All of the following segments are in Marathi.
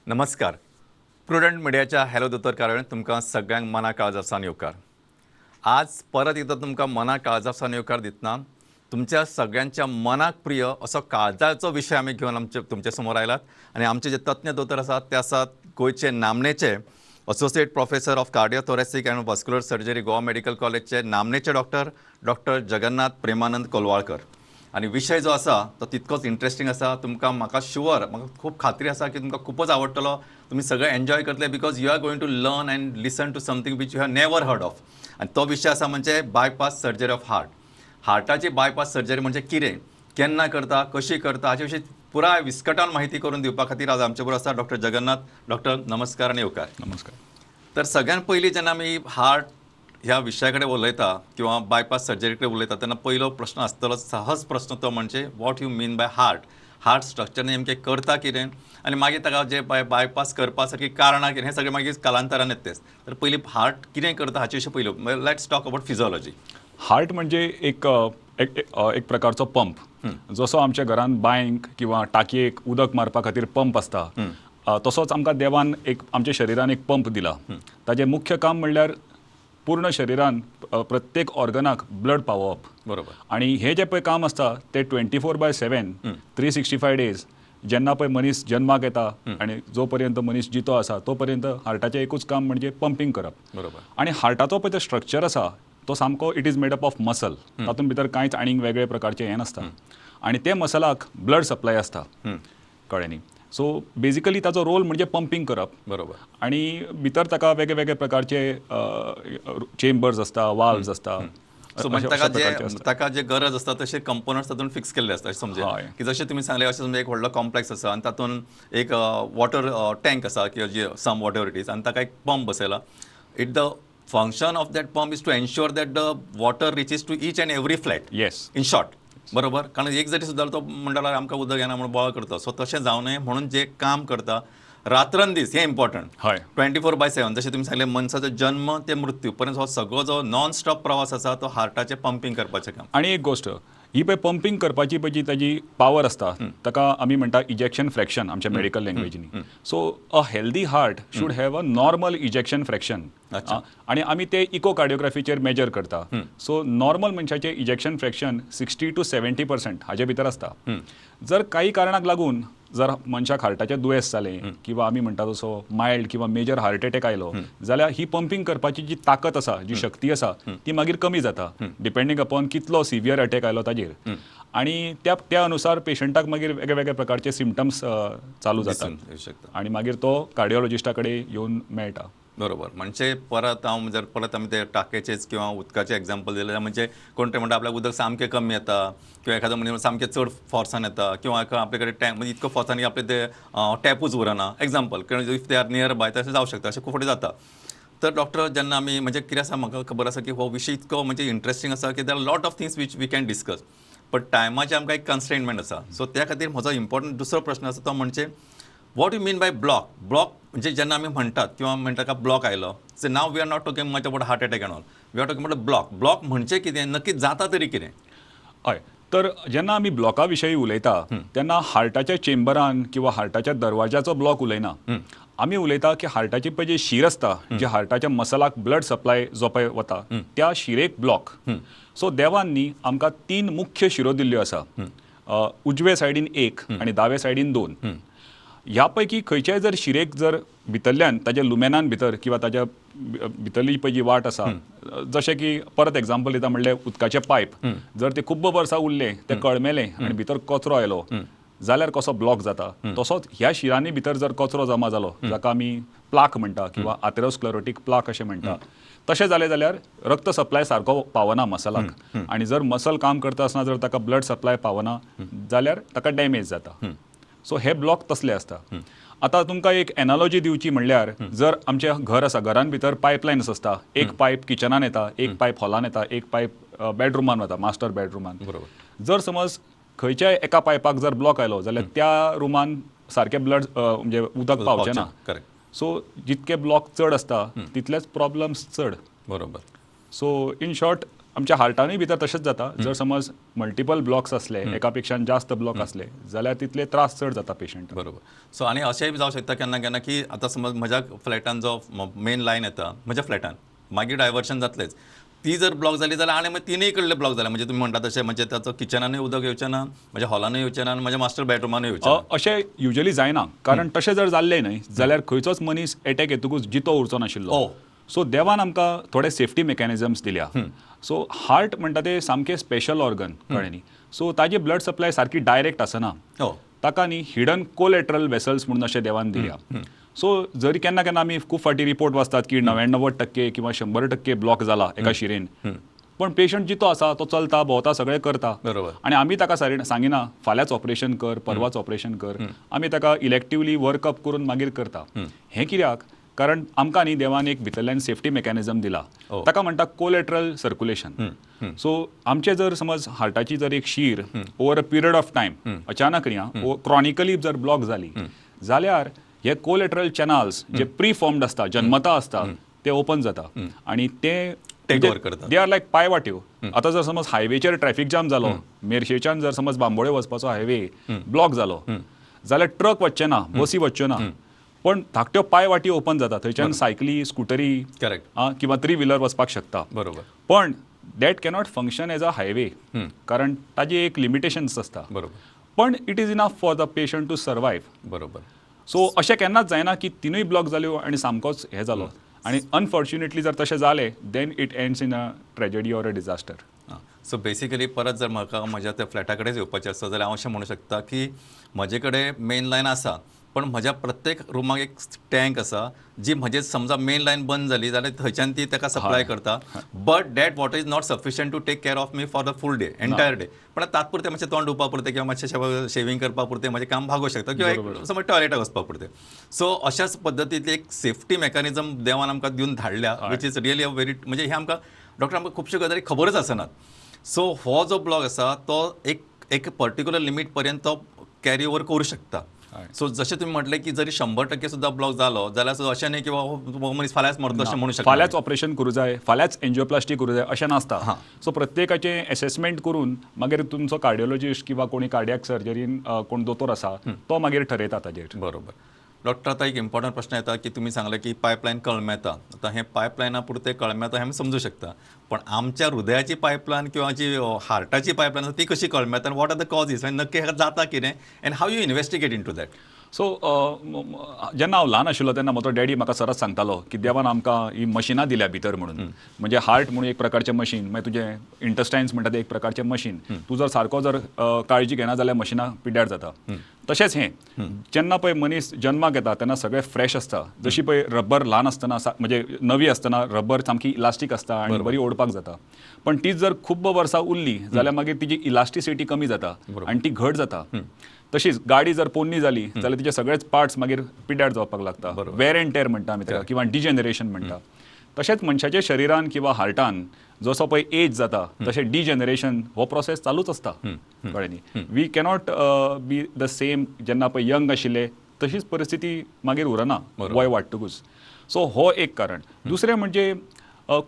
नमस्कार. प्रुडंट मिडियाच्या हॅलो दोतोर कार्यावळींत तुमकां सगळ्यांक मना काळजासान येवकार. आज परत एकदां तुमकां मना काळजासान येवकार दितना तुमच्या सगळ्यांच्या मनाक प्रिय असो काळजाचो विशय आमी घेवन तुमचे समोर आयलात आनी आमचे जे तज्ञ दोतोर आसात ते आसात गोंयचे नामनेचे associate professor of cardiothoracic and vascular surgery Goa medical कॉलेजचे नामनेचे डॉक्टर जगन्नाथ प्रेमानंद कोलवाळकर. आणि विषय जो आसा तो तितकोच इंटरेस्टिंग आसा. म्हाका खूप खात्री आसा की तुमकां खूपच आवडटलो. तुम्ही सगळे एन्जॉय करतले because you are going to learn and listen to something which you have never heard of. आणि तो विषय आसा म्हणजे बायपास सर्जरी ऑफ हार्ट. हार्टाची बायपास सर्जरी म्हणजे कितें, केन्ना करता, कशी करता हाचे विशीं पुराय विस्कटान माहिती करून दिवपा खातीर आज आमचे बरोबर आसा डॉक्टर जगन्नाथ. डॉक्टर नमस्कार आनी येवकार. नमस्कार. तर सगळ्यात पयलीं जेन्ना आमी हार्ट ह्या विशया कडेन उलयता किंवा बायपास सर्जरी कडेन उलयता तेन्ना पयलो प्रश्न आसतलो, सहज प्रश्न तो म्हणजे what you mean by heart structure नेमकें करता कितें आनी मागीर ताका जे बायपास करपा सारकी कारणां कितें हें सगळें मागीर कालांतरान येतेच. तर पयलीं हार्ट कितें करता हाचे विशीं पयलो let's talk about physiology. Heart म्हणजे एक प्रकारचो पंप. जसो आमच्या घरान बांयक किंवा टाकयेक उदक मारपा खातीर पंप आसता, तसोच आमकां देवान आमच्या शरिरान एक पंप दिला. ताचें मुख्य काम म्हणल्यार पूर्ण शरिरान प्रत्येक ऑर्गनाक ब्लड पावोवप. बरोबर. आणि हे जे पळय काम आसता ते 24/7 365 डेज जेन्ना पळय मनीस जन्माक येता आनी जो पर्यंत मनीस जितो आसा तो पर्यंत हार्टाचें एकूच काम म्हणजे पंपींग करप. बरोबर. आणि हार्टाचो पळय तो स्ट्रक्चर आसा तो सामको it is made up of muscle. तातूंत भितर कांयच आनीक वेगळे प्रकारचे हें नासता. आनी ते मसलाक ब्लड सप्लाय आसता, कळ्ळें न्ही. सो बेजिकली ताचो रोल म्हणजे पंपींग करप. बरोबर. आणि भितर ताका वेगळे वेगळे प्रकारचे चेंबर्स आसता, वाल्व्स आसता. सो म्हणजे ताका जे गरज आसता तशे कंपोनंट्स तातूंत फिक्स केल्ले आसता अशें समजा की जशें तुमी सांगले अशें समजा एक व्हडलो कॉम्प्लेक्स आसा आनी तातूंत एक वॉटर टँक आसा किंवा जी सम वॉटर इट इज आनी ताका एक पंप बसयला. It the function of that pump is to ensure that the water reaches to each and every flat. Yes. In short. बरोबर. कारण एक जरी सुद्दां तो म्हणटा आमकां उदक येना म्हणून बोवाळ करता. सो तशें जावं नये म्हणून जे काम करता रात्रंदीस हें इम्पॉर्टंट. हय. 24/7 जशें तुमी सांगलें मनशाचो जन्म ते मृत्यू पर्यंत हो सगळो जो नॉन स्टॉप प्रवास आसा तो हार्टाचें पंपींग करपाचें काम. आणि एक गोष्ट ही पळय पंपींग करपाची पळय जी ताजी पावर आसता ताका आमी म्हणटा इजेक्शन फ्रॅक्शन आमच्या मेडिकल लँग्वेजीनी. So a healthy heart should have a normal ejection fraction. आणि आमी ते इकोकार्डियोग्राफीचेर मेजर करता. सो नॉर्मल मनशाचें इजेक्शन फ्रॅक्शन 60 to 70% हाजे भितर आसता. जर काही कारणाक लागून जर मनशाक हार्टाचें दुयेंस जालें किंवा आमी म्हणटा तसो मायल्ड किंवा मेजर हार्ट अटॅक आयलो जाल्यार ही पंपींग करपाची जी ताकद आसा, जी शक्ती आसा ती मागीर कमी जाता डिपेंडींग अपॉन कितलो सिवियर अटॅक आयलो ताजेर. आणि त्या अनुसार पेशंटाक मागीर वेगळे वेगळे प्रकारचे सिम्पटम्स चालू जातात आणि मागीर तो कार्डियोलॉजिस्टा कडेन येवन मेळटा. बरोबर. म्हणजे परत आमी ते टाकयेचेच किंवा उदकाचें एग्जाम्पल दिलें म्हणजे कोण ते म्हणटा आपल्याक उदक सामकें कमी येता किंवा एखादो मनीस सामकें चड फोर्सान येता किंवा आपले कडेन टँक म्हणजे इतको फोर्सांनी आपले ते टॅपूच उरना example if they are near by तशें जावं शकता. अशें खूब फावटी जाता. तर डॉक्टर जेन्ना आमी म्हणजे कितें आसा म्हाका खबर आसा की हो विशय इतको म्हणजे इंट्रस्टींग आसा की there are lot of things which we can discuss. But टायमाचें आमकां एक कन्स्ट्रेनमेंट आसा. सो त्या खातीर म्हजो इम्पॉर्टंट दुसरो प्रश्न आसा तो म्हणजे what you mean by block. म्हणजे जेन्ना आमी म्हणटात किंवा म्हणटा का ब्लॉक आयलो so now we are not talking much about heart attack and all. We are talking about block म्हणजे कितें, नक्की जाता तरी कितें. हय. तर जेन्ना आमी ब्लॉका विशयी उलयता तेन्ना हार्टाच्या चेंबरान किंवा हार्टाच्या दरवाज्याचो ब्लॉक उलयना. आमी उलयता की हार्टाची पळय जी शीर आसता जे हार्टाच्या मसलाक ब्लड सप्लाय जो पळय वता त्या शिरेक ब्लॉक. सो देवान न्ही आमकां 3 मुख्य शिरो दिल्ल्यो आसा. उजवे सायडीन 1 आनी दावे सायडीन 2. ह्या पैकी खंयच्याय जर शिरेक जर भितरल्यान ताच्या लुमेनान भितर किंवा ताच्या भितरली पळय जी वाट आसा जशें की परत एग्जाम्पल दिता म्हणल्यार उदकाचे पायप जर ते खूब वर्सां उरले ते कळमेले आनी भितर कचरो आयलो जाल्यार कसो ब्लॉक जाता. तसोच ह्या शिरांनी भितर जर कचरो जमा जालो जाका आमी प्लाक म्हणटा किंवा आथेरोस्क्लेरोटीक प्लाक अशें म्हणटा तशें जालें जाल्यार रक्त सप्लाय सारको पावना मसलाक. आनी जर मसल काम करता आसतना जर ताका ब्लड सप्लाय पावना जाल्यार ताका डॅमेज जाता. सो हे ब्लॉक तसले आसता. आतां तुमकां एक एनालॉजी दिवची म्हणल्यार जर आमचें घर आसा घरान भितर पायपलायन्स आसता. एक पायप किचनान येता, एक पायप हॉलान येता, एक पायप बेडरुमान वता, मास्टर बेडरुमान. बरोबर. जर समज खंयच्याय एका पायपाक जर ब्लॉक आयलो जाल्यार त्या रुमान सारकें ब्लड म्हणजे उदक पावचें ना. करेक्ट. सो जितके ब्लॉक चड आसता तितलेच प्रॉब्लम्स चड. बरोबर. सो इन शॉर्ट आमच्या हार्टानूय भितर तशेंच जाता. जर समज मल्टिपल ब्लॉक्स असले, एकापेक्षा जास्त ब्लॉक असले जाल्यार तितले त्रास चड जाता पेशंट. बरोबर. सो आनी अशेंय जावं शकता केन्ना केन्ना की आतां समज म्हज्या फ्लॅटान जो मेन लायन येता म्हज्या फ्लॅटान मागीर डायवर्शन जातलेंच. ती जर ब्लॉक जाली जाल्यार आनी मागीर तिनूय कडले ब्लॉक जाले. म्हणजे तुम्ही म्हणटा तशें म्हणजे ताचो किचनानूय उदक येवचें ना, म्हज्या हॉलानूय येवचें ना आनी म्हज्या मास्टर बेडरुमानूय येवचें ना. अशें युजली जायना, कारण तशें जर जाल्लें न्हय जाल्यार खंयचोच मनीस एटॅक येतकूच जितो उरचो नाशिल्लो. सो देवान आमकां थोडे सेफ्टी मेकॅनिझम्स दिल्या. सो हार्ट म्हणटा ते सामकें स्पेशल ऑर्गन कळ्ळें न्ही. सो ताजी ब्लड सप्लाय सारकी डायरेक्ट आसना. ताका न्ही हिडन कोलेटरल वेसल्स म्हणून अशें देवान दिल्या. सो जरी केन्ना केन्ना आमी खूब फावटी रिपोर्ट वाचतात की 99% किंवा 100% ब्लॉक जाला एका शिरेन, पण पेशंट जितो आसा तो चलता भोंवता सगळें करता. बरोबर. आनी आमी ताका सांगिना फाल्यांच ऑपरेशन कर, परवाच ऑपरेशन कर. आमी ताका इलेक्टिवली वर्कअप करून मागीर करता. हें कित्याक? कारण आमकां न्ही देवान एक भितरल्यान सेफ्टी मेकॅनिझम दिला. ताका म्हणटा कोलेटरल सर्क्युलेशन. सो आमचे जर समज हार्टाची जर एक शीर over a period of time अचानक न्ही क्रॉनिकली जर ब्लॉक जाली जाल्यार हे कोलेटरल चॅनल्स जे प्री फॉर्म्ड आसता, जन्मता आसता, ते ओपन जाता आनी ते टेक ओवर करता. दे आर लायक पायवाट्यो. आतां जर समज हायवेचेर ट्रॅफिक जाम जालो, मेर्शेच्यान जर समज बांबोळे वचपाचो हायवे ब्लॉक जालो जाल्यार ट्रक वचचे ना, बसी वच्च्यो ना, पण धाकट्यो पायवाटी ओपन जाता. थंयच्यान सायकली, स्कुटरी किंवा 3 व्हिलर वचपाक शकता. बरोबर. पण that cannot function as a highway, कारण ताजी एक लिमिटेशन्स आसता. बरोबर. पण it is enough for the patient to survive. बरोबर. सो अशें केन्नाच जायना की तिनूय ब्लॉक जाल्यो आनी सामकोच हें जालो. आनी अनफॉर्च्युनेटली जर तशें जालें then it ends in a tragedy or a disaster. So basically परत जर म्हाका म्हज्या त्या फ्लॅटा कडेन येवपाचें आसत जाल्यार हांव अशें म्हणूं शकता की म्हजे कडेन मेन लायन आसा, पण म्हज्या प्रत्येक रुमाक एक टँक आसा जी म्हणजे समजा मेन लायन बंद जाली जाल्यार थंयच्यान ती ताका सप्लाय करता. But that water is not sufficient to take care of me for the full day, entire day. पण तात्पुरते मातशें तोंड धुवपा पुरतें किंवा मातशें शेविंग करपा पुरतें म्हजें काम भागोवंक शकता किंवा समज टॉयलेटाक वचपा पुरतें. सो अशाच पद्दतींतली एक सेफ्टी मेकॅनिझम देवान आमकां दिवन धाडल्या, which is really a very म्हणजे हे आमकां डॉक्टर आमकां खुबश्यो गजाली खबरच आसनात. सो हो जो ब्लॉक आसा तो एक पर्टिक्युलर लिमीट पर्यंत तो कॅरी ओवर करूं शकता. सो जशें तुम्ही म्हटलें की जरी 100% सुद्धा ब्लॉक जालो जाल्यार अशें न्ही की हो मनीस फाल्यांच मरतलो अशें म्हणू शकता. फाल्यांच ऑपरेशन करूं जाय, फाल्यांच एंजिओप्लास्टी करूं जाय अशें नासता. सो प्रत्येकाचें एसेसमेंट करून मागीर तुमचो कार्डिओलॉजिस्ट किंवा कोणी कार्डियाक सर्जरीन कोण दोतोर आसा तो मागीर ठरयता ताजेर. बरोबर. डॉक्टर आतां एक इम्पॉर्टंट प्रश्न येता की तुमी सांगलें की पायपलायन कळमेता. आतां हें पायपलायना पुरतें कळमेता हें आमी समजूं शकता, पण आमच्या हृदयाची पायपलायन किंवा जी हार्टाची पायपलायन ती कशी कळमेता आनी वॉट आर द कॉजीस आनी नक्की हेका जाता कितें and how you investigate into that. So जेन्ना हांव ल्हान आशिल्लो तेन्ना म्हजो डॅडी म्हाका सदांच सांगतालो की देवान आमकां ही मशिनां दिल्या भितर म्हणून. म्हणजे हार्ट म्हणून एक प्रकारचें मशीन, मागीर तुजें इंटस्टायन्स म्हणटा तें एक प्रकारचें मशीन. तूं जर सारको जर काळजी घेना जाल्यार मशिनां पिड्ड्यार जाता. तशेंच हें जेन्ना पळय मनीस जल्माक येता तेन्ना सगळें फ्रेश आसता. जशी पळय रबर ल्हान आसतना म्हणजे नवी आसतना रबर सामकी इलास्टीक आसता आनी बरी ओडपाक जाता. पण तीच जर खूब वर्सां उरली जाल्यार मागीर तिची इलास्टिसिटी कमी जाता आनी ती घट जाता. तशीच गाडी जर पोन्नी जाली जाल्यार तिचे सगळेच पार्ट्स मागीर पिड्ड्यार जावपाक लागता. वेर एंड टेर म्हणटा आमी ताका किंवा डिजेनरेशन म्हणटा. तशेंच मनशाच्या शरिरान किंवा हार्टान जसो पळय एज जाता तशें डिजेनरेशन हो प्रोसेस चालूच आसता. कळ्ळें न्ही. We cannot be the same जेन्ना पळय यंग आशिल्ले तशीच परिस्थिती मागीर उरना वय वाडटकूच. सो हो एक कारण. दुसरें म्हणजे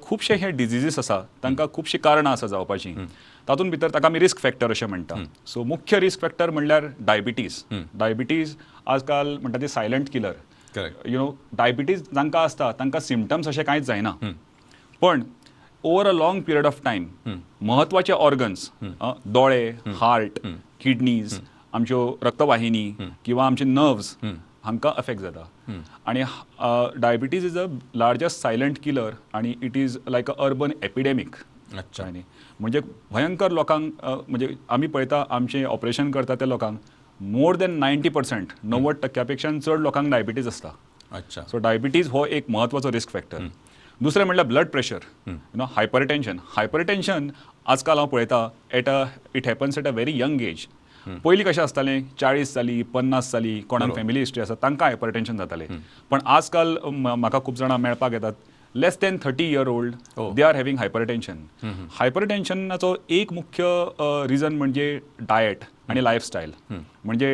खुबशे हे डिजिजीस आसा तांकां खुबशीं कारणां आसा जावपाची. तातूंत भितर ताका आमी रिस्क फॅक्टर अशें म्हणटा. सो मुख्य रिस्क फॅक्टर म्हणल्यार डायबिटीज. डायबिटीज आजकाल म्हणटा ती silent killer. You know diabetes जांकां आसता तांकां सिम्पटम्स अशें कांयच जायना, पण over a long period of time महत्वाचे ऑर्गन्स दोळे, हार्ट, किडनीज, आमच्यो रक्तवाहिनी किंवा आमचे नर्व्स हांकां अफेक्ट जाता. आनी diabetes is a largest silent killer आनी it is like a urban epidemic. म्हणजे भयंकर लोकांक म्हणजे आमी पळयता आमचें ऑपरेशन करता त्या लोकांक मोर दॅन 90% 90% चड लोकांक डायबिटीज आसता. सो डायबिटीज हो एक म्हत्वाचो रिस्क फॅक्टर. दुसरें म्हणल्यार blood pressure, you know hypertension. Hypertension आजकाल हांव पळयता it happens at a very young age. पयलीं कशें आसतालें 40 जाली 50 जाली कोणाक फॅमिली हिस्ट्री आसा तांकां हायपरटेन्शन जातालें. पण आजकाल म्हाका खूब जाणां मेळपाक येतात less than 30 year old they are having hypertension. हायपरटेन्शनाचो एक मुख्य रिजन म्हणजे डायट आणि लायफस्टायल. म्हणजे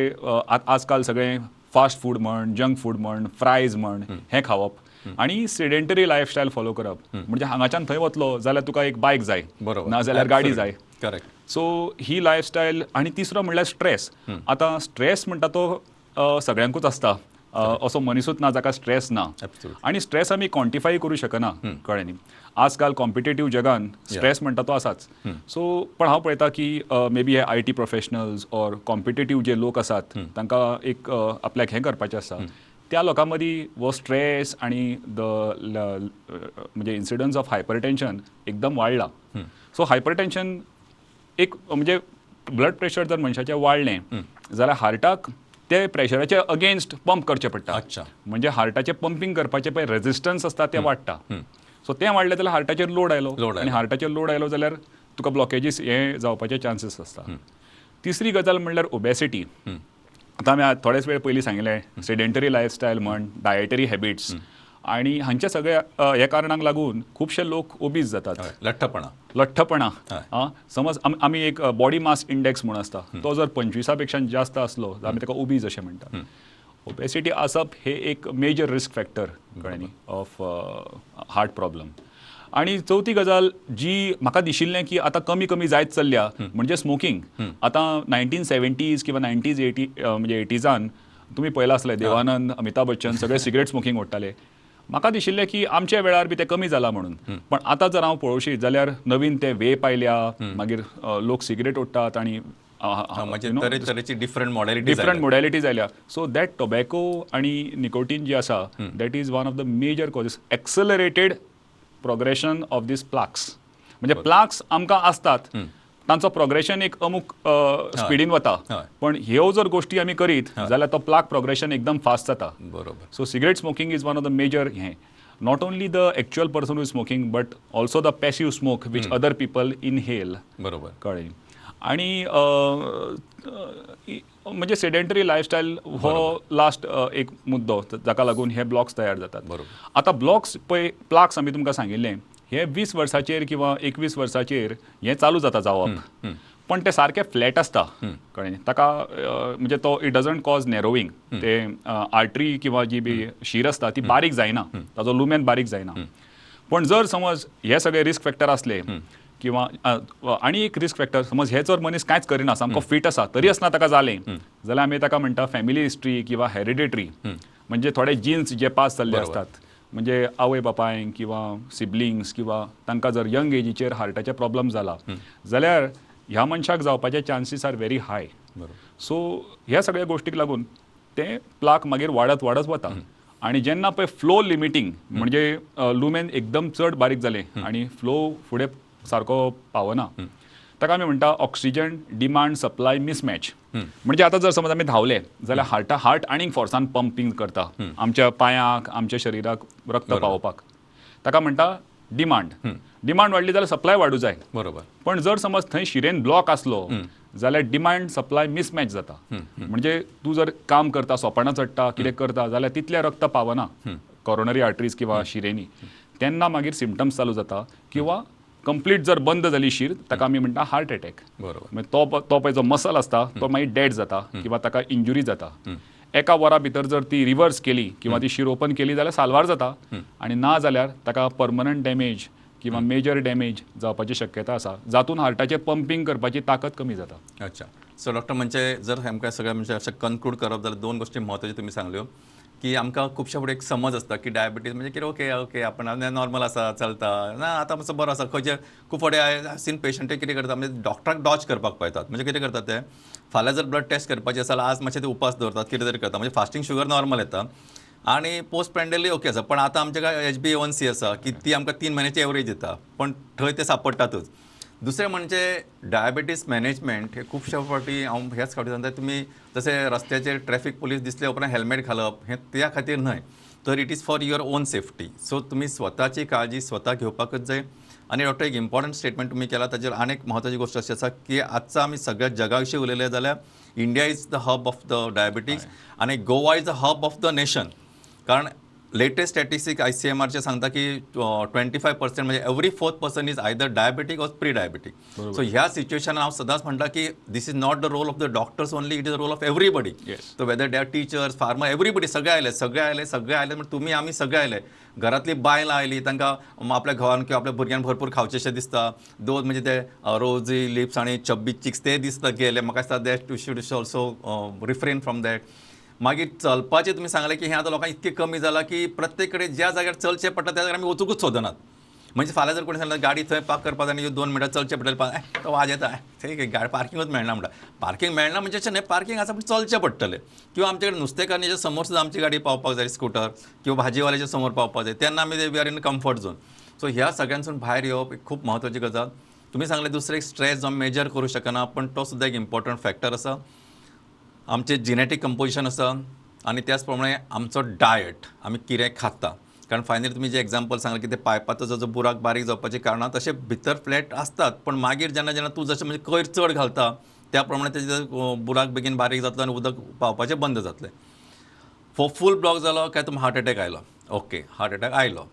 आजकाल सगळें फास्ट फूड म्हण, जंक फूड म्हण, फ्रायज म्हण हें खावप आणि सेडेंटरी लायफस्टायल फॉलो करप. म्हणजे हांगाच्यान थंय वतलो जाल्यार तुका एक बायक जाय, बरोबर. ना जाल्यार गाडी जाय. करेक्ट. सो ही लायफस्टायल. आणि तिसरो म्हणल्यार स्ट्रेस. आतां स्ट्रेस म्हणटा तो सगळ्यांकूच आसता. असो मनीसूच ना जाका स्ट्रेस ना. Absolutely. आणि स्ट्रेस आमी क्वांटिफाय करूं शकना. कळ्ळें न्ही. आजकाल कॉम्पिटेटिव्ह जगान स्ट्रेस म्हणटा तो आसाच. सो पण हांव पळयता की मे बी हे IT प्रोफेशनल्स ऑर कॉम्पिटेटिव्ह जे लोक आसात तांकां एक आपल्याक हें करपाचें आसा. त्या लोकां मदीं वो स्ट्रेस आणि म्हणजे इन्सिडन्स ऑफ हायपरटेन्शन एकदम वाडला. सो हायपरटेन्शन एक म्हणजे ब्लड प्रेशर जर मनशाचें वाडलें जाल्यार हार्टाक ते प्रेशराचे अगेन्स्ट पंप करचें पडटा. अच्छा. म्हणजे हार्टाचे पंपिंग करपाचे पळय रेजिस्टन्स आसता तें वाडटा. सो तें वाडलें जाल्यार हार्टाचेर लोड आयलो. आणि हार्टाचेर लोड आयलो जाल्यार तुका ब्लॉकेजीस हे जावपाचे चान्सीस आसता. तिसरी गजाल म्हणल्यार ओबेसिटी. आतां आमी थोडेच वेळ पयलीं सांगिल्लें सेडेंटरी लायफस्टायल म्हण, डायटरी हॅबिट्स आणि हांच्या सगळ्या हे कारणांक लागून खुबशे लोक ओबीज जातात. लठ्ठपणा. समज आमी एक बॉडी मास इंडेक्स म्हूण आसता, तो जर 25 पेक्षा जास्त असलो जाल्यार आमी ताका ओबीज अशें म्हणटा. ओबेसिटी आसप हे एक मेजर रिस्क फॅक्टर कळ्ळें न्ही ऑफ हार्ट प्रॉब्लम. आणि चवथी गजाल जी म्हाका दिशिल्लें की आतां कमी कमी जायत चल्ल्या म्हणजे स्मोकिंग. आतां 1970s किंवा 90s म्हणजे 80s तुमी पळयलां आसलें देवानंद, अमिताभ बच्चन सगळे सिगरेट स्मोकिंग ओडटाले. म्हाका दिशिल्लें की आमच्या वेळार बी तें कमी जालां म्हणून. पण आतां जर हांव पळोवशी जाल्यार नवीन ते वेप आयल्या, मागीर लोक सिगरेट ओडटात आणि डिफरंट मॉडॅलिटीज आयल्या. सो दॅट टोबॅको आणि निकोटीन जी आसा that is one of the major causes. Accelerated progression of these plaques. म्हणजे प्लाक्स आमकां आसतात, तांचो प्रोग्रेशन एक अमूक स्पिडीन वता. पण ह्यो जर गोष्टी आमी करीत जाल्यार तो प्लाक प्रोग्रेशन एकदम फास्ट जाता. बरोबर. So cigarette smoking is one of the major हें. Not only the actual person who is smoking but also the passive smoke which other people inhale. बरोबर. कळ्ळें. आणि म्हणजे सेडेंटरी लायफस्टायल हो लास्ट एक मुद्दो जाका लागून हे ब्लॉक्स तयार जातात. आतां ब्लॉक्स पळय प्लाक्स आमी तुमकां सांगिल्लें हे 20 वर्साचेर किंवा 21 वर्साचेर हें चालू जाता जावप. पण ते सारके फ्लॅट आसता. कळ्ळें. ताका म्हणजे तो इट डजंट कॉज नॅरोवींग. ते आर्टरी किंवा जी बी शीर आसता ती बारीक जायना, ताजो लुमेन बारीक जायना. पण जर समज हे सगळे रिस्क फॅक्टर आसले किंवा आणि एक रिस्क फॅक्टर समज हे जर मनीस कांयच करिना, सामको फिट आसा तरी आसतना ताका जालें जाल्यार आमी ताका म्हणटा फॅमिली हिस्ट्री किंवा हेरिडिटरी. म्हणजे थोडे जिन्स जे पास जाल्ले आसतात. म्हणजे आवय बापायक किंवा सिबलिंग्स किंवा तांकां जर यंग एजीचेर हार्टाचे प्रॉब्लेम जाला जाल्यार ह्या मनशाक जावपाचे chances are very high. So ह्या सगळ्या गोश्टीक लागून ते प्लाक मागीर वाडत वता. आणि जेन्ना पळय फ्लो लिमिटींग म्हणजे लुमेन एकदम चड बारीक जालें आणि फ्लो फुडें सारको पावना, ताका आमी म्हणटा ऑक्सिजन डिमांड सप्लाय मिसमॅच. म्हणजे आतां जर समज आमी धांवले जाल्यार हार्ट आनीक फोर्सान पंपिंग करता आमच्या पांयाक, आमच्या शरिराक रक्त पावोवपाक. ताका म्हणटा डिमांड वाडली जाल्यार सप्लाय वाडूं जाय. बरोबर. पण जर समज थंय शिरेन ब्लॉक आसलो जाल्यार डिमांड सप्लाय मिसमॅच जाता. म्हणजे तूं जर काम करता, सोपाणां चडटा, कितें करता जाल्यार तितलें रक्त पावना कॉरोनरी आर्टरीज किंवा शिरेनी. तेन्ना मागीर सिम्पटम्स चालू जाता किंवा कंप्लीट जर बंद जाली शीर ताका आमी म्हणटा हार्ट अटॅक. बरोबर. तो पळय जो मसल आसता तो मागीर डेड जाता किंवा ताका इंजुरी जाता. एका वरा भितर जर ती रिवर्स केली किंवा ती शीर ओपन केली जाल्यार साल्वार जाता. आणि ना जाल्यार ताका परमनंट डॅमेज किंवा मेजर डॅमेज जावपाची शक्यता आसा, जातून हार्टाचें पंपिंग करपाची ताकद कमी जाता. अच्छा. सो डॉक्टर म्हणजे जर आमकां सगळें म्हणजे अशें कन्क्लूड करप जाल्यार दोन गोश्टी म्हत्वाच्यो तुमी सांगल्यो की आमकां खुबशे फुडें एक समज आसता की डायबिटीज म्हणजे कितें ओके आपण नॉर्मल आसा चलता ना आतां मातसो बरो आसा. खंयचे खूब फावटी आय सीन पेशंट कितें करता म्हणजे डॉक्टराक डॉज करपाक पळयतात. म्हणजे कितें करतात ते फाल्यां जर ब्लड टेस्ट करपाचें आसा जाल्यार आज मातशें ते उपास दवरतात, कितें तरी करता. म्हणजे फास्टींग शुगर नॉर्मल येता आणि पोस्ट पॅन्डली ओके आसा. पण आतां आमचे काय HbA1c आसा की ती आमकां 3 म्हयन्याची एवरेज दिता, पण थंय ते सापडटातच. दुसरें म्हणजे डायबिटीज मॅनेजमेंट हे खुबशे फावटी हांव ह्याच फावटी सांगता तुमी जशें रस्त्याचेर ट्रॅफिक पुलीस दिसले उपरांत हेल्मेट घालप हें त्या खातीर न्हय, तर it is for your on safety. So तुमी स्वताची काळजी स्वता घेवपाकच जाय. आणि डॉक्टर एक इम्पॉर्टंट स्टेटमेंट तुमी केला, ताचेर आनीक महत्वाची गोष्ट अशी आसा की आजचा आमी सगळ्या जगा विशीं उलयले जाल्यार India is the hub of the diabetes आणि Goa is the hub of the nation. कारण लेटेस्ट स्टॅटिस्टिक ICMRचे सांगता की 25% म्हणजे every 4th person is either diabetic or pre diabetic. So ह्या सिच्युएशन हांव सदांच म्हणटा की this is not the role of the doctors only, it is the role of everybody. Yes. So whether they are teachers, farmer, everybody, सगळे आयले म्हणजे तुम्ही आमी सगळे आयले. घरातली बायलां आयली, तांकां आपल्या घोवान किंवा आपल्या भुरग्यांक भरपूर खावचेशें दिसता. दोन म्हणजे ते रोजी लिप्स आनी चब्बी चिक्स ते दिसता गेले. म्हाका दिसता that too should also refrain from that. मागीर चलपाचें तुमी सांगलें की हें आतां लोकांक इतकें कमी जालां की प्रत्येक कडेन ज्या जाग्यार चलचें पडटा त्या जाग्यार आमी वचूंकच सोदनात. म्हणजे फाल्यां जर कोणी सांगलें गाडी थंय पार्क करपाक जाय आनी 2 मिनटां चलचें पडटलें, तो वाज येता, थंय गाडी पार्किंगूच मेळना म्हणटा. पार्किंग मेळना म्हणजे अशें न्हय, पार्किंग आसा पूण चलचें पडटलें. किंवा आमचे कडेन नुस्तेकारांच्या समोर सुद्दां आमची गाडी पावपाक जाय, स्कूटर, किंवा भाजीवाल्याच्या समोर पावपाक जाय, तेन्ना आमी we are in comfort zone. So ह्या सगळ्यांसून भायर येवप एक खूब म्हत्वाची गजाल. तुमी सांगलें दुसरें एक स्ट्रेस जो मेजर करूं शकना, पण तो सुद्दां एक इम्पॉर्टंट फॅक्टर आसा. आमचें जिनेटीक कंपोजिशन आसा आनी त्याच प्रमाणे आमचो डायट, आमी कितें खाता. कारण फायनली तुमी जे एक्झाम्पल सांगलें की ते पायपाचो जो बुराक बारीक जावपाचें कारणां तशे भितर फ्लॅट असतात, पण मागीर जेन्ना तूं जशें म्हणजे कोयर चड घालता त्या प्रमाणे तेजे बुराक बेगीन बारीक जातलो आनी उदक पावपाचें बंद जातलें. फूल ब्लॉक जालो काय तुमकां हार्ट अटॅक आयलो. ओके, हार्ट अटॅक आयलो,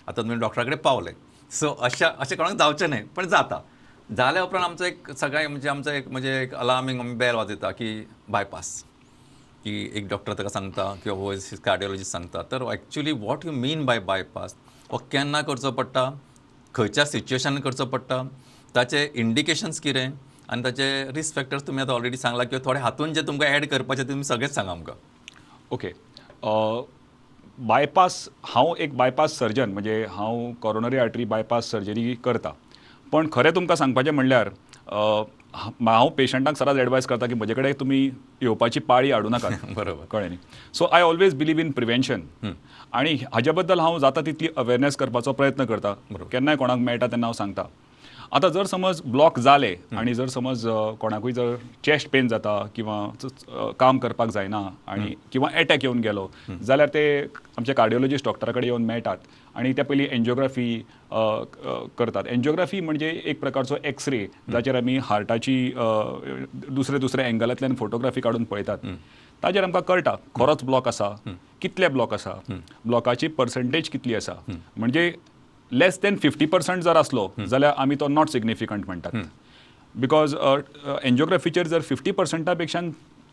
आतां तुमी डॉक्टरा कडेन पावले. सो अशें कोणाक जावचें न्हय, पण जाता. जाल्या उपरांत आमचो एक सगळ्यां म्हणजे एक अलार्मींग आमी बेल वाजयता की बायपास, की एक डॉक्टर ताका सांगता किंवा हो कार्डिओलॉजिस्ट सांगता. तर actually what you mean bye bypass, हो केन्ना करचो पडटा, खंयच्या सिच्युएशनान करचो पडटा, ताचे इंडिकेशन्स कितें आनी ताचे रिस्क फॅक्टर्स तुमी आतां ऑलरेडी सांगला, किंवा थोडे हातून जे तुमकां ॲड करपाचे तुमी सगळेंच सांगा आमकां. ओके. बायपास, हांव एक बायपास सर्जन, म्हणजे हांव कॉरोनरी आर्टरी बायपास सर्जरी करता. पण खरें तुमकां सांगपाचें म्हणल्यार हांव पेशंटांक सदांच एडवायज करता की म्हजे कडेन तुमी येवपाची पाळी हाडूं नाका. बरोबर. कळ्ळें न्ही. So I always believe in prevention. आनी हाजे बद्दल हांव जाता तितली अवेरनेस करपाचो प्रयत्न करता. केन्नाय कोणाक मेळटा तेन्ना हांव सांगता. आतां जर समज ब्लॉक जाले आनी जर समज कोणाकूय जर चेस्ट पेन जाता किंवा काम करपाक जायना आनी किंवा एटॅक येवन गेलो जाल्यार ते आमचे कार्डिओलॉजिस्ट डॉक्टरा कडेन येवन मेळटात आनी ते पयलीं एन्जिओग्राफी करतात. एन्जिओग्राफी म्हणजे एक प्रकारचो एक्सरे जाचेर आमी हार्टाची दुसरे एंगलांतल्यान फोटोग्राफी काडून पळयतात. ताजेर आमकां कळटा खरोच ब्लॉक आसा, कितले ब्लॉक आसा, ब्लॉकाची पर्संटेज कितली आसा. म्हणजे लेस दॅन 50% जर आसलो जाल्यार आमी तो नॉट सिग्निफिकंट म्हणटात. बिकॉज एन्जिओग्राफीचेर जर 50% पेक्षा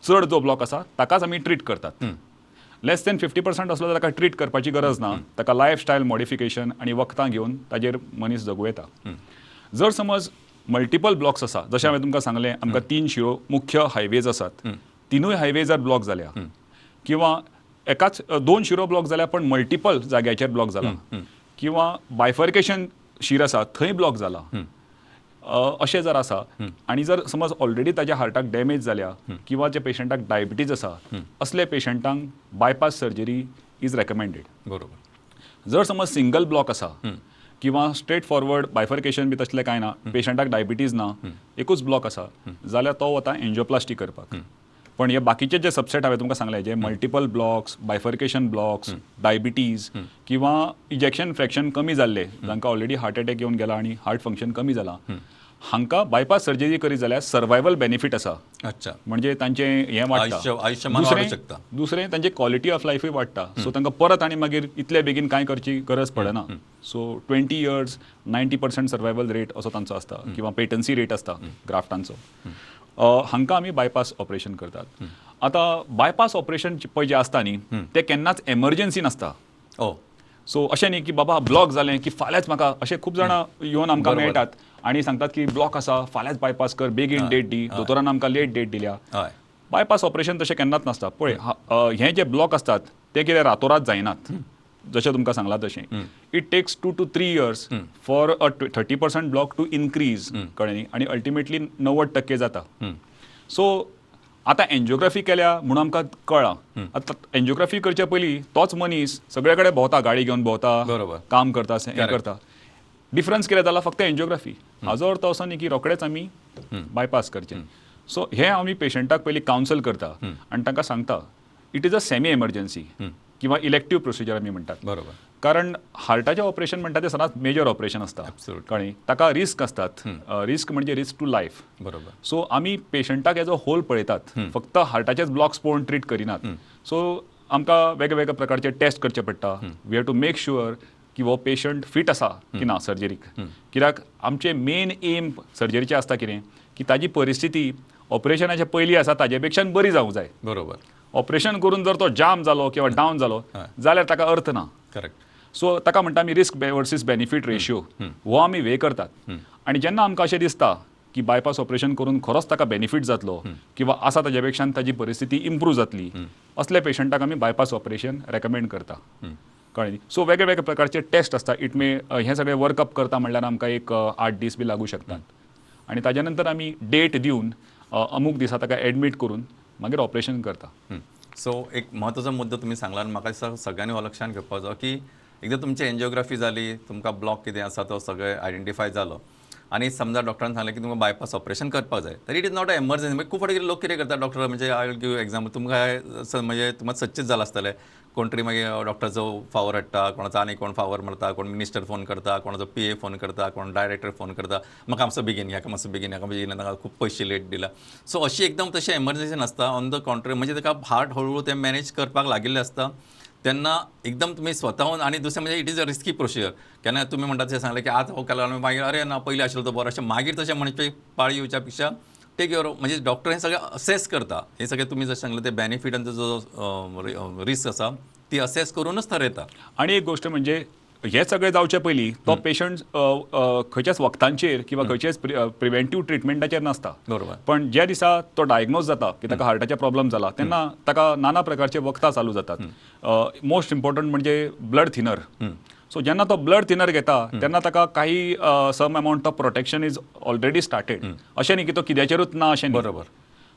चड जो ब्लॉक आसा ताकाच आमी ट्रीट करतात. लेस दॅन 50% असलो जाल्यार ताका ट्रीट करपाची गरज ना. ताका लायफस्टायल मॉडिफिकेशन आनी वखदां घेवन ताजेर मनीस जगूं येता. जर समज मल्टिपल ब्लॉक्स आसा, जशें हांवें तुमकां सांगलें, आमकां 3 शिरो मुख्य हायवेज आसात, तिनूय हायवे जर ब्लॉक जाल्या किंवा एकाच 2 शिरो ब्लॉक जाल्या पण मल्टिपल जाग्याचेर ब्लॉक जाला, किंवा बायफर्केशन शीर आसा थंय ब्लॉक जाला, अशें जर आसा आनी जर समज ऑलरेडी ताज्या हार्टाक डॅमेज जाल्या किंवा जे पेशंटाक डायबिटीज आसा, असले पेशंटांक बायपास सर्जरी इज रेकमेंडेड. बरोबर. जर समज सिंगल ब्लॉक आसा किंवा स्ट्रेट फॉरवर्ड बायफर्केशन बी तसलें कांय ना, पेशंटाक डायबिटीज ना, एकूच ब्लॉक आसा, जाल्यार तो वता एन्जिओप्लास्टी करपाक. पण हे बाकीचे जे सबसेट हांवें तुमकां सांगले, जे multiple blocks, bifurcation blocks, diabetes किंवा इजेक्शन फ्रॅक्शन कमी जाल्ले, जांकां ऑलरेडी हार्ट अटॅक येवन गेला आनी हार्ट फंक्शन कमी जाला, हांकां बायपास सर्जरी करी जाल्यार सर्वायवल बेनिफीट आसा. अच्छा. म्हणजे तांचें हें वाडटा, आयुष्यमान वाडूंक शकता. दुसरें तांचे क्वॉलिटी ऑफ लायफूय वाडटा. सो तांकां परत आनी मागीर इतले बेगीन कांय करची गरज पडना. सो 20 years 90% सर्वायवल रेट असो तांचो आसता, किंवा पेटन्सी रेट आसता ग्राफ्टांचो. हांकां आमी बायपास ऑपरेशन करतात. आतां बायपास ऑपरेशन पळय जें आसता न्ही, तें केन्नाच एमर्जन्सी नासता. सो अशें न्ही की बाबा ब्लॉक जालें की फाल्यांच म्हाका, अशें खूब जाणां येवन आमकां मेळटात आनी सांगतात की ब्लॉक आसा, फाल्यांच बायपास कर, बेगीन डेट दी. दोतोरान आमकां लेट डेट दिल्या. बायपास ऑपरेशन तशें केन्नाच नासता. पळय, हे जे ब्लॉक आसतात ते कितें रातोरात जायनात. जशें तुमकां सांगलां तशें it takes 2 to 3 years for a 30% block to increase, कळ्ळें न्ही, आनी अल्टिमेटली 90% जाता. सो आतां एन्जिओग्राफी केल्या म्हणून आमकां कळ्ळां. आतां एन्जिओग्राफी करचे पयलीं तोच मनीस सगळे कडेन भोंवता, गाडी घेवन भोंवता, काम करता, हें करता. डिफरन्स कितें जाला, फक्त एन्जिओग्राफी. हाजो अर्थ असो न्ही की रोखडेच आमी बायपास करचें. सो हें आमी पेशंटाक पयलीं कावन्सल करता आनी तांकां सांगता it is a semi emergency किंवा इलेक्टिव्ह प्रोसिजर आमी म्हणटात. बरोबर. कारण हार्टाचें ऑपरेशन म्हणटा तें सदांच मेजर ऑपरेशन आसता. कळ्ळें. ताका रिस्क आसतात. रिस्क म्हणजे रिस्क टू लायफ. बरोबर. सो आमी पेशंटाक एज अ होल पळयतात, फक्त हार्टाचेच ब्लॉक्स पळोवन ट्रीट करिनात. सो आमकां वेगवेगळ्या प्रकारचे टेस्ट करचे पडटा. We have to make sure की हो पेशंट फीट आसा की ना सर्जरीक. कित्याक आमचे मेन एम सर्जरीचे आसता कितें की ताजी परिस्थिती ऑपरेशनाच्या पयलीं आसा ताजे पेक्षा बरी जावंक जाय. बरोबर. ऑपरेशन करून जर तो जाम जालो किंवा डावन जालो जाल्यार ताका अर्थ ना. करेक्ट. सो ताका म्हणटा आमी रिस्क वर्सीस बेनिफीट रेशियो हो आमी वे करतात. आनी जेन्ना आमकां अशें दिसता की बायपास ऑपरेशन करून खरोच ताका बेनिफीट जातलो किंवा आसा ताजे पेक्षा ताजी परिस्थिती इम्प्रूव जातली असल्या पेशंटाक आमी बायपास ऑपरेशन रेकमेंड करता. कळ्ळें. सो वेगवेगळे प्रकारचे टेस्ट आसता. इट मे हे सगळे वर्कअप करता म्हणल्यार आमकां एक 8 दीस बी लागू शकतात. आनी ताज्या नंतर आमी डेट दिवन अमूक दिसा ताका एडमीट करून मागीर ऑपरेशन करता. सो एक म्हत्वाचो मुद्दो तुमी सांगला आनी म्हाका दिसता सगळ्यांनी हो लक्षांत घेवपाचो की एकदां तुमची एंजिओग्राफी जाली, तुमकां ब्लॉक कितें आसा तो सगळें आयडेंटिफाय जालो आनी समजा डॉक्टरान सांगलें की तुमकां बायपास ऑपरेशन करपाक जाय, तर it is not a emergency. म्हणजे खूब फावटी लोक कितें करतात डॉक्टर म्हणजे आय विल गिव एग्जांपल तुमकां म्हणजे तुमकां सच्चीच जालां आसतलें कोण तरी मागीर डॉक्टराचो फावर हाडटा, कोणाचो आनी कोण फावर मारता, कोण मिनिस्टर फोन करता, कोणाचो PA फोन करता, कोण डायरेक्टर फोन करता, म्हाका मातसो बेगीन ह्याका मातसो बेगीन ह्याका बेगीन ताका खूब पयशे लेट दिला. सो अशी एकदम तशी एमर्जन्सी नासता. ऑन द कॉन्ट्री म्हणजे ताका हार्ट हळू तें मॅनेज करपाक लागिल्लें आसता तेन्ना एकदम तुम्ही स्वताहून. आणि दुसरें म्हणजे it is a risky procedure. केन्ना तुमी म्हणटा तशें सांगलें की आज हो केलो आनी मागीर अरे ना पयलीं आशिल्लो तो बरो अशें मागीर तशें म्हणचे पाळी येवच्या पेक्षा टेक युअर म्हणजे डॉक्टर हें सगळें असेस करता. हे सगळें तुमी जशें सांगलें ते बेनिफीट आनी जो रिस्क आसा ती असेस करूनच थारयता. आणि एक गोष्ट म्हणजे हे सगळें जावचे पयलीं तो पेशंट खंयच्याच वखदांचेर किंवा खंयच्याच प्रिव्हेंटीव ट्रिटमेंटाचेर नासता. बरोबर. पण ज्या दिसा तो डायग्नोज जाता की ताका हार्टाचे प्रॉब्लेम जाला तेन्ना ताका नाना प्रकारचे वखदां चालू जातात. मोस्ट इम्पॉर्टंट म्हणजे ब्लड थिनर. सो जेन्ना तो ब्लड थिनर घेता तेन्ना ताका काही some amount of protection is already started. अशें न्ही की तो कित्याचेरूच ना अशें. बरोबर.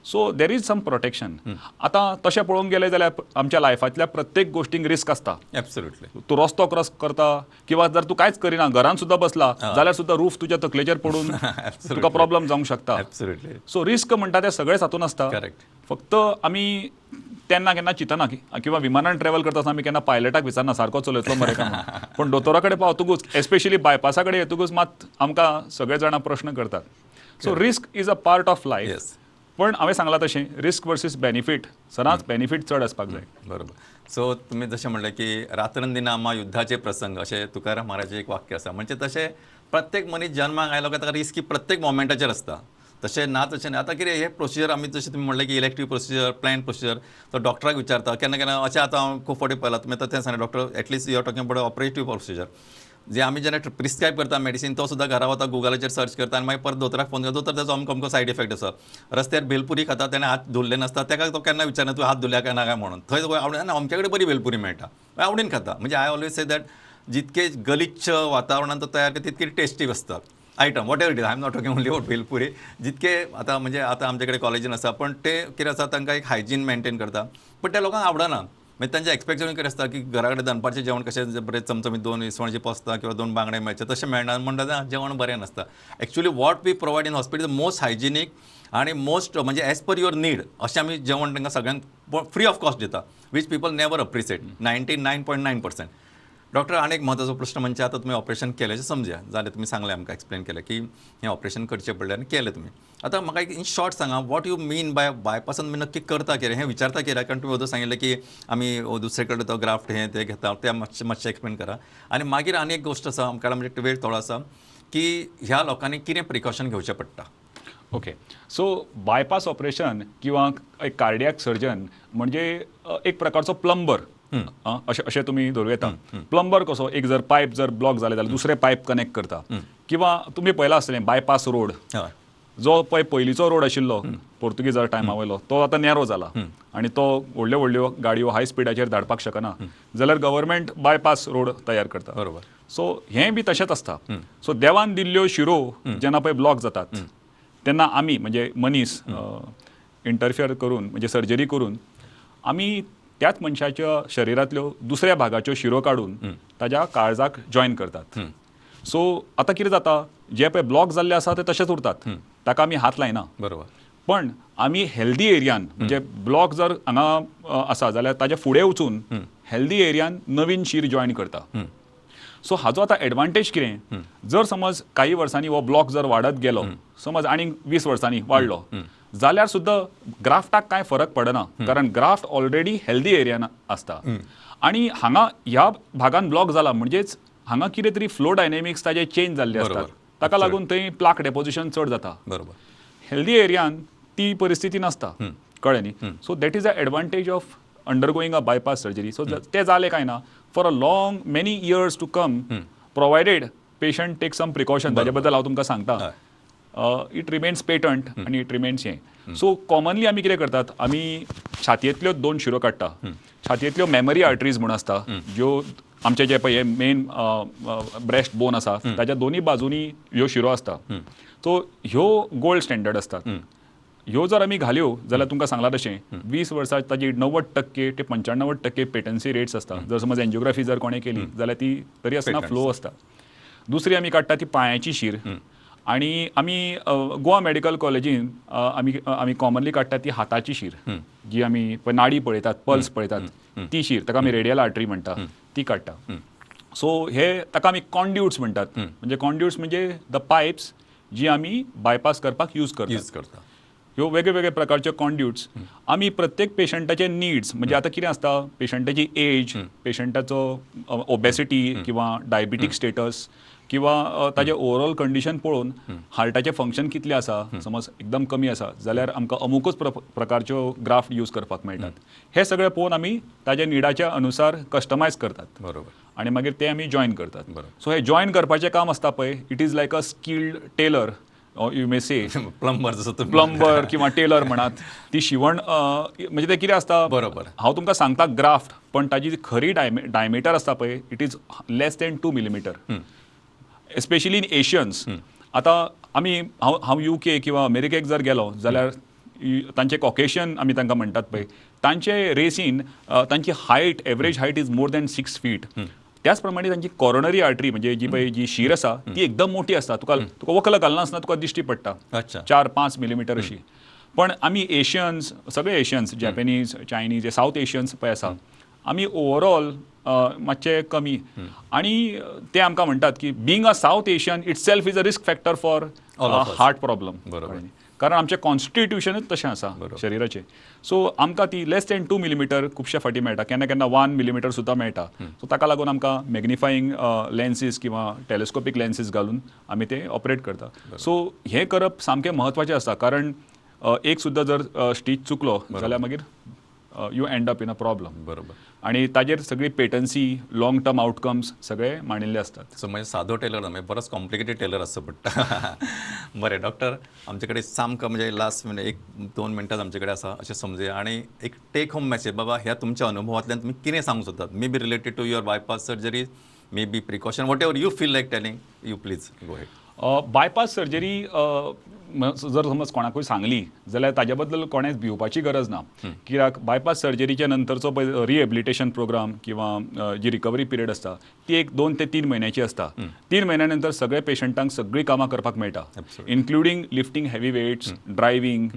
So there is some protection. आतां तशें पळोवंक गेलें जाल्यार आमच्या लायफांतल्या प्रत्येक गोष्टींक रिस्क आसता. एब्सोल्युटली. तूं रस्तो क्रॉस करता किंवा जर तूं कांयच करिना घरान सुद्धा बसला जाल्यार सुद्धा रूफ तुज्या तकलेचेर पडून तुका प्रॉब्लेम जावंक शकता. एब्सोल्युटली. सो रिस्क म्हणटा ते सगळेच हातून आसता. करेक्ट. फक्त आमी तेन्ना केन्ना चिंतना किंवा विमानान ट्रॅव्हल करता आसतना आमी केन्ना पायलटाक विचारना सारको चलयतलो मरे काय म्हणून. पण दोतोरा कडेन पावतकूच एस्पेशली बायपासा कडेन येतकूच मात आमकां सगळे जाणां प्रश्न करतात. So risk is a part of life. Yes. पण हांवें सांगलां तशें रिस्क वर्सीस बेनिफीट सदांच बेनिफीट चड आसपाक जाय. बरोबर. सो तुम्ही जशें म्हणलें की रात्रंदिना युद्धाचे प्रसंग अशें तुकाराम महाराजाचें एक वाक्य आसा. म्हणजे तशें प्रत्येक मनीस जन्माक आयलो काय ताका रिस्क प्रत्येक मोमेंटाचेर आसता. तशें ना तशें नाही. आतां कितें हे प्रोसिजर आमी जशें तुमी म्हणलें की इलेक्टीव प्रोसिजर प्लॅन प्रोसिजर तो डॉक्टराक विचारता. केन्ना केन्ना अशें आतां हांव खूब फावटी पळयलां तुमी आतां तें सांगलें doctor at least you are talking about operative procedure जे आमी जेन्ना प्रिस्क्रायब करता मेडिसीन तो सुद्दां घरा वता गुगलाचेर सर्च करता आनी मागीर परत दोतोराक फोन करता दोतोर ताचो अमको सायड इफेक्ट आसा. रस्त्यार भेलपुरी खाता तेणें हात धुल्ले नासता ताका तो केन्ना विचारना तूं हात धुल्या काय ना काय म्हणून. थंय आवडना आमचे कडेन बरी भेलपुरी मेळटा आवडीन खाता. म्हणजे आय ऑलवेज से दॅट जितके गलिच्छ वातावरणात तो तयार करता तितके टेस्टी आसतात item what ever it is. I am not talking only about bhelpuri. जितके आतां म्हणजे आतां आमचे कडेन कॉलेजीन आसा पण ते कितें आसा तांकां एक हायजीन मेंटेन करता पण त्या लोकांक आवडना. म्हणजे तांचें एक्सपेक्टेशन कितें आसता की घरा कडेन दनपारचें जेवण कशें बरें चमचमीत 2 इसवणाची पोस्तां किंवा 2 बांगडे मेळचे तशें मेळना म्हणटा जेवण बरें नासता. Actually what we provide in hospital most hygienic आणि मोस्ट म्हणजे एज पर युअर नीड अशें आमी जेवण तांकां सगळ्यांक फ्री ऑफ कॉस्ट दिता which people never appreciate 99.9%. Doctor आनी एक म्हत्वाचो प्रश्न म्हणजे आतां तुमी ऑपरेशन केलें समजा जालें तुमी सांगलें आमकां एक्सप्लेन केलें की हें ऑपरेशन करचें पडलें आनी केलें तुमी. आतां म्हाका एक इन शॉर्ट सांगा वॉट यू मीन बाय बायपासान आमी नक्की करता कितें हें विचारता कितें. कारण तुमी वदू सांगिल्लें की आमी दुसरे कडेन तो ग्राफ्ट हें तें घेता तें मातशें एक्सप्लेन करा. आनी मागीर आनी एक गोश्ट आसा आमकां म्हणजे वेळ थोडो आसा की ह्या लोकांनी कितें प्रिकॉशन घेवचें पडटा. ओके. सो बायपास ऑपरेशन किंवा एक कार्डियाक सर्जन म्हणजे एक प्रकारचो प्लंबर अशें तुमी धरूं येता. प्लंबर कसो एक जर पायप जर ब्लॉक जाले जाल्यार दुसरे पायप कनेक्ट करता. किंवा तुमी पळयलां आसतलें बायपास रोड जो पळय पयलींचो रोड आशिल्लो पोर्तुगीजार टायमा वयलो तो आतां नॅरो जाला आनी तो व्हडल्यो व्हडल्यो गाडयो हाय स्पिडाचेर धाडपाक शकना जाल्यार गव्हर्मेंट बायपास रोड तयार करता. बरोबर. सो हें बी तशेंच आसता. सो देवान दिल्ल्यो शिरो जेन्ना पळय ब्लॉक जातात तेन्ना आमी म्हणजे मनीस इंटरफियर करून म्हणजे सर्जरी करून आमी त्याच मनशाच्या शरिरांतल्यो दुसऱ्या भागाच्यो शिरो काडून ताज्या काळजाक जॉयन करतात. सो आतां कितें जाता जे पळय ब्लॉक जाल्ले आसा ते तशेंच उरतात ताका आमी हात लायना. बरोबर. पण आमी हेल्दी एरियान म्हणजे ब्लॉक जर हांगा आसा जाल्यार ताजे फुडें वचून हेल्दी एरियान नवीन शीर जॉयन करता. सो हाजो आतां एडवांटेज कितें जर समज काही वर्सांनी हो ब्लॉक जर वाडत गेलो समज आनीक 20 वर्सांनी वाडलो जाल्यार सुद्दां ग्राफ्टाक कांय फरक पडना कारण ग्राफ्ट ऑलरेडी हेल्दी एरियान आसता आनी हांगा ह्या भागान ब्लॉक जाला म्हणजेच हांगा कितें तरी फ्लो डायनेमिक्स ताजे चेंज जाल्ले आसतात बरोबर. ताका लागून थंय प्लाक डेपोजिशन चड जाता बरोबर. हेल्दी एरियान ती परिस्थिती नसता कळ्ळें न्ही so that is the advantage of undergoing a bypass surgery so ते जालें काय ना for a long many years to come provided patient take some precaution ताजे बद्दल हांव तुमकां सांगता इट रिमेन्स पेटंट आनी इट रिमेन्स हें सो कॉमनली आमी कितें करतात आमी छातयेंतल्यो 2 शिरो काडटा छातयेंतल्यो मेमरी आर्टरीज म्हूण आसता ज्यो आमचे जे पळय मेन ब्रेस्ट बोन आसा ताच्या दोनी बाजूनी ह्यो शिरो आसता सो ह्यो गोल्ड स्टँडर्ड आसतात ह्यो जर आमी घाल्यो जाल्यार तुमकां सांगलां तशें 20 वर्सां ताजी 90% ते 95% पेटन्सी रेट्स आसता जर समज एंजिओग्राफी जर कोणें केली जाल्यार ती तरी आसतना फ्लो आसता दुसरी आमी काडटा ती पांयाची शीर आनी आमी गोवा मेडिकल कॉलेजीन आमी कॉमनली काडटा ती हाताची शीर जी आमी नाडी पळयतात पल्स पळयतात ती शीर ताका आमी रेडियल आर्टरी म्हणटा ती काडटा सो हे ताका आमी कॉन्ड्युट्स म्हणटात म्हणजे कॉन्ड्युट्स म्हणजे द पायप्स जी आमी बायपास करपाक यूज करता ह्यो वेगळे वेगळे प्रकारचे कॉन्ड्युट्स आमी प्रत्येक पेशंटाचे निड्स म्हणजे आतां कितें आसता पेशंटाची एज पेशंटाचो ओबेसिटी किंवा डायबिटीक स्टेटस किंवा ताजे ओवरऑल कंडिशन पळोवन हार्टाचें फंक्शन कितलें आसा समज एकदम कमी आसा जाल्यार आमकां अमुकूच प्रकारच्यो ग्राफ्ट यूज करपाक मेळटात हे सगळें पळोवन आमी ताज्या निडाच्या अनुसार कस्टमायज करतात बरोबर आनी मागीर ते आमी जॉयन करतात बरोबर सो हे जॉयन करपाचें काम आसता पळय it is like a skilled tailor you may say plumber जसो प्लंबर किंवा टेलर म्हणत ती शिवण म्हणजे ते कितें आसता बरोबर हांव तुमकां सांगता ग्राफ्ट पण ताजी जी खरी डायमिटर आसता पळय it is less than 2 millimetre especially in Asians आतां आमी हांव UK किंवा अमेरिकेक जर गेलो जाल्यार तांचे कॉकेशियन आमी तांकां म्हणटात पळय तांचे रेसीन तांची height average height is more than 6 feet त्याच प्रमाणे तांची कॉरोनरी आर्टरी म्हणजे जी पळय जी शीर आसा ती एकदम मोठी आसता तुका वखल घालनासतना तुका दिश्टी पडटा 4-5 मिलीमीटर अशी पण आमी एशियन्स सगळे Asians Japanese Chinese south Asians पळय आसा आमी ओवरऑल मातशे कमी आणि ते आमकां म्हणटात की being a south Asian it self is a risk factor for heart problem बरोबर कारण आमचें कॉन्स्टिट्युशनच तशें आसा शरिराचें सो आमकां ती लेस दॅन 2 मिलीमीटर खुबश्या फाटी मेळटा केन्ना केन्ना 1 मिलीमीटर सुद्दां मेळटा सो ताका लागून आमकां मॅग्निफायींग लेन्सीस किंवा टेलिस्कोपीक लेन्सीस घालून आमी ते ऑपरेट करता सो हें करप सामकें म्हत्वाचें आसता कारण एक सुद्दां जर स्टीच चुकलो जाल्यार मागीर you end up in a problem बरोबर आणि ताजेर सगळी पेटन्सी लॉंग टर्म आउटकम्स सगळे मांडिल्ले असतात सो म्हणजे सादो टेलर ना म्हणजे बरोच कॉम्प्लिकेटेड टेलर आसचो पडटा बरें डॉक्टर आमचे कडेन सामको म्हणजे लास्ट म्हणजे 1-2 मिनटां आमचे कडेन आसा अशें समजुया आनी एक टेक होम मॅसेज बाबा ह्या तुमच्या अनुभवांतल्यान तुमी कितें सांगूंक सोदतात may be related to your bypass surgery may be precaution whatever you feel like telling you please go ahead bypass surgery जर समज कोणाकूय सांगली जाल्यार ताज्या बद्दल कोणेंच भिवपाची गरज ना कित्याक बायपास सर्जरीच्या नंतरचो पळय रिहेबिलिटेशन प्रोग्राम किंवा जी रिकवरी पिरियड आसता ती एक 2 ते 3 महिन्याची आसता 3 महिन्या नंतर सगळे पेशंटांक सगळीं कामां करपाक मेळटा including lifting heavy weights driving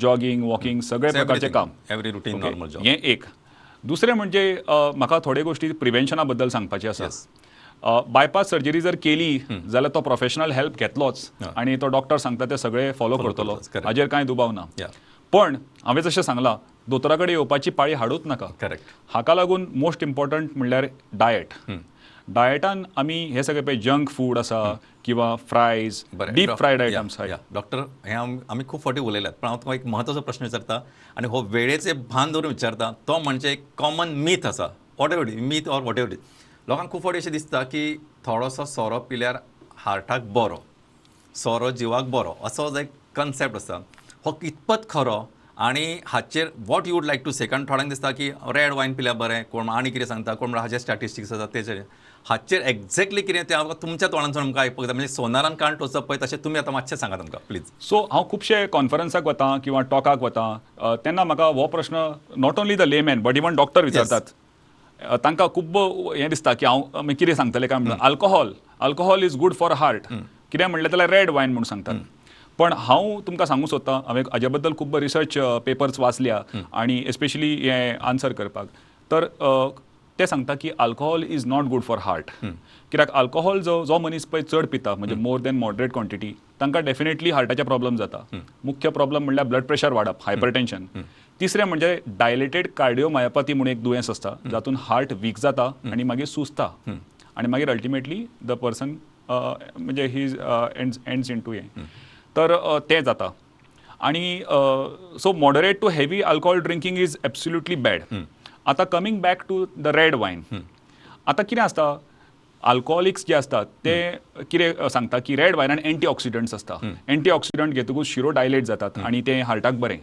jogging walking सगळे प्रकारचे काम एवरी रुटीन नॉर्मल जॉब हें एक दुसरें म्हणजे म्हाका थोडे गोश्टी प्रिव्हेन्शना बद्दल सांगपाचे आसा बायपास सर्जरी जर केली जाल्यार तो प्रोफेशनल हेल्प घेतलोच आणि तो डॉक्टर सांगता ते सगळे फॉलो करतलो हाजेर कांय दुबाव ना पण हांवें जशें सांगलां दोतोरा कडेन येवपाची पाळी हाडूच नाका करेक्ट हाका लागून मोस्ट इम्पॉर्टंट म्हणल्यार डायट डायटान आमी हे सगळे पळय जंक फूड आसा किंवा fries deep fried items doctor हे आमी खूब फावटी उलयल्यात पण हांव तुका एक म्हत्वाचो प्रश्न विचारता आनी हो वेळेचे भान दवरून विचारता तो म्हणजे एक कॉमन मीथ आसा what ever myth or what ever लोकांक खूब फावटी अशें दिसता की थोडोसो सोरो पिल्यार हार्टाक बरो सोरो जिवाक बरो असो जो एक कन्सेप्ट आसा हो कितपत खरो आनी हाचेर what you would like to say कारण थोड्यांक दिसता की रेड वायन पिल्यार बरें कोण आनी कितें सांगता कोण हाचे स्टॅटिस्टिक्स आसा तेचेर हाचेर एक्झॅक्टली कितें तें हांव तुमच्या तोंडांतसून आमकां आयकपाक जाय म्हणजे सोनारान कान टोचप पळय तशें तुमी आतां मातशें सांगात आमकां प्लीज सो हांव खुबशे कॉन्फरन्साक वता किंवा टॉकाक वता तेन्ना म्हाका हो प्रश्न not only the layman but even doctor विचारतात तांकां खूब हें दिसता की हांव कितें सांगतलें काय म्हणटा alcohol is good for heart कितें म्हणलें जाल्यार रेड वायन म्हणून सांगतात पण हांव तुमकां सांगूंक सोदतां हांवें हाजे बद्दल खूब रिसर्च पेपर्स वाचल्या आनी एस्पेशली हें आन्सर करपाक तर ते सांगता की alcohol is not good for heart. कित्याक अल्कोहोल जो मनीस पळय चड पिता म्हणजे मोर दॅन मॉडरेट क्वॉन्टिटी तांकां डेफिनेटली हार्टाचे प्रॉब्लेम जाता. मुख्य प्रॉब्लेम म्हणल्यार ब्लड प्रेशर वाडप, हायपरटेन्शन. तिसरें म्हणजे डायलेटेड कार्डिओमायोपॅथी म्हणून एक दुयेंस आसता जातून हार्ट वीक जाता आनी मागीर सुजता आनी मागीर अल्टिमेटली द पर्सन म्हणजे ही एंड्स इन टू हे. तर तें जाता. आणि so moderate to heavy alcohol drinking is absolutely bad. आतां coming back to the red wine. आतां कितें आसता, अल्कोहोलिक्स जे असतात ते कितें सांगता की रेड वायनान एंटी ऑक्सिडंट्स असता. एंटी ऑक्सिडंट घेतकूच शिरो डायलेट जातात आनी ते हार्टाक बरें.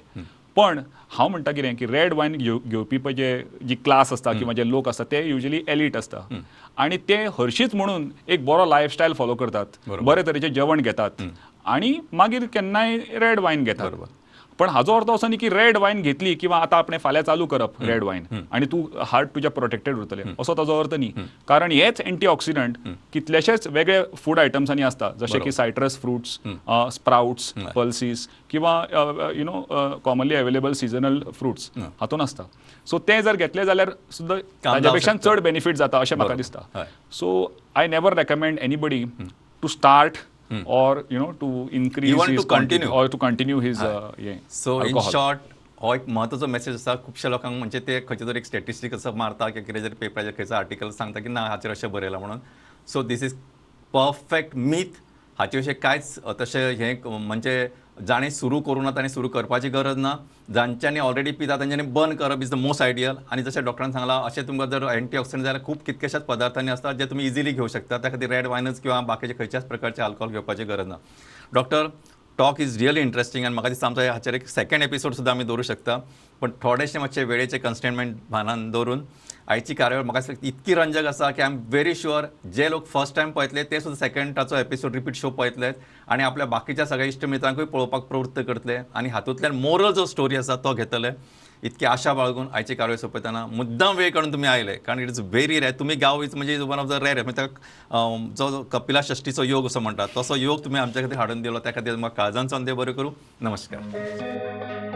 पण हांव म्हणटा कितें की रेड वायन घेवपी पळय जी क्लास आसता किंवा जे लोक आसता ते युजली एलीट आसता आनी ते हरशींच म्हणून एक बरो लायफस्टायल फॉलो करतात, बरे तरेचें जेवण घेतात आनी मागीर केन्नाय रेड वायन घेतात. पण हाजो अर्थ असो न्ही की रेड वायन घेतली किंवा आतां आपणें फाल्यां चालू करप रेड वायन आनी तूं हार्ट तुज्या प्रोटेक्टेड उरतलें असो ताजो अर्थ न्ही. कारण हेच एंटी ऑक्सिडंट कितलेशेच वेगळे फूड आयटम्सांनी आसता, जशे की सायट्रस फ्रुट्स, स्प्राउट्स, पल्सीस किंवा कॉमनली अवेलेबल सिजनल फ्रुट्स हातून आसता. सो ते जर घेतले जाल्यार सुद्दां ताज्या पेक्षा चड बेनिफीट जाता अशें म्हाका दिसता. So I never recommend anybody to start or to increase Even his to continue. or to continue his so in alcohol. Short हो एक म्हत्वाचो मेसेज आसा खुबश्या लोकांक. म्हणजे ते खंयचे तरी एक स्टॅटिस्टीक असो मारता की कितें तरी पेपराचेर खंयचो आर्टिकल सांगता की ना हाचेर अशें बरयलां म्हणून. So this is perfect myth. हाचे विशयी कांयच तशें हें म्हणजे जाणीं सुरू करूं ना तांणी सुरू करपाची गरज ना. जांच्यांनी ऑलरेडी पिता तांच्यांनी बंद करप इज द मोस्ट आयडियल. आनी जशें डॉक्टरान सांगलां अशें तुमकां जर एंटी ऑक्सिडंट जाल्यार खूब कितकेशाच पदार्थांनी आसतात जे तुमी इजिली घेवं शकता. त्या खातीर रेड वायनच किंवा बाकीचे खंयच्याच प्रकारचे अल्कोहोल घेवपाची गरज ना. Doctor, talk is really interesting आनी म्हाका दिसता आमचो हाचेर एक सेकंड एपिसोड सुद्दां आमी दवरूं शकता. पण थोडेशें मातशें वेळेचें कन्स्टेनमेंट भानान दवरून आयची कार्यावळ म्हाका दिसता इतकी रंजक आसा की आय एम व्हेरी शुअर जे लोक फर्स्ट टायम पळयतले ते सुद्दां सेकंडाचो एपिसोड रिपीट शो पळयतलेत आनी आपल्या बाकीच्या सगळ्या इश्ट मित्रांकूय पळोवपाक प्रवृत्त करतले आनी हातूंतल्यान मोरल जो स्टोरी आसा तो घेतले. इतकी आशा बाळगून आयची कार्यावळ सोंपयतना मुद्दाम वेळ काडून तुमी आयले, कारण इट इज व्हेरी रेअर. तुमी गांव इज म्हणजे वन ऑफ द रेअर म्हणजे जो कपिला षष्टीचो योग असो म्हणटात तसो योग तुमी आमच्या खातीर हाडून दिलो, त्या खातीर म्हाका काळजान देव बरें करूं. नमस्कार.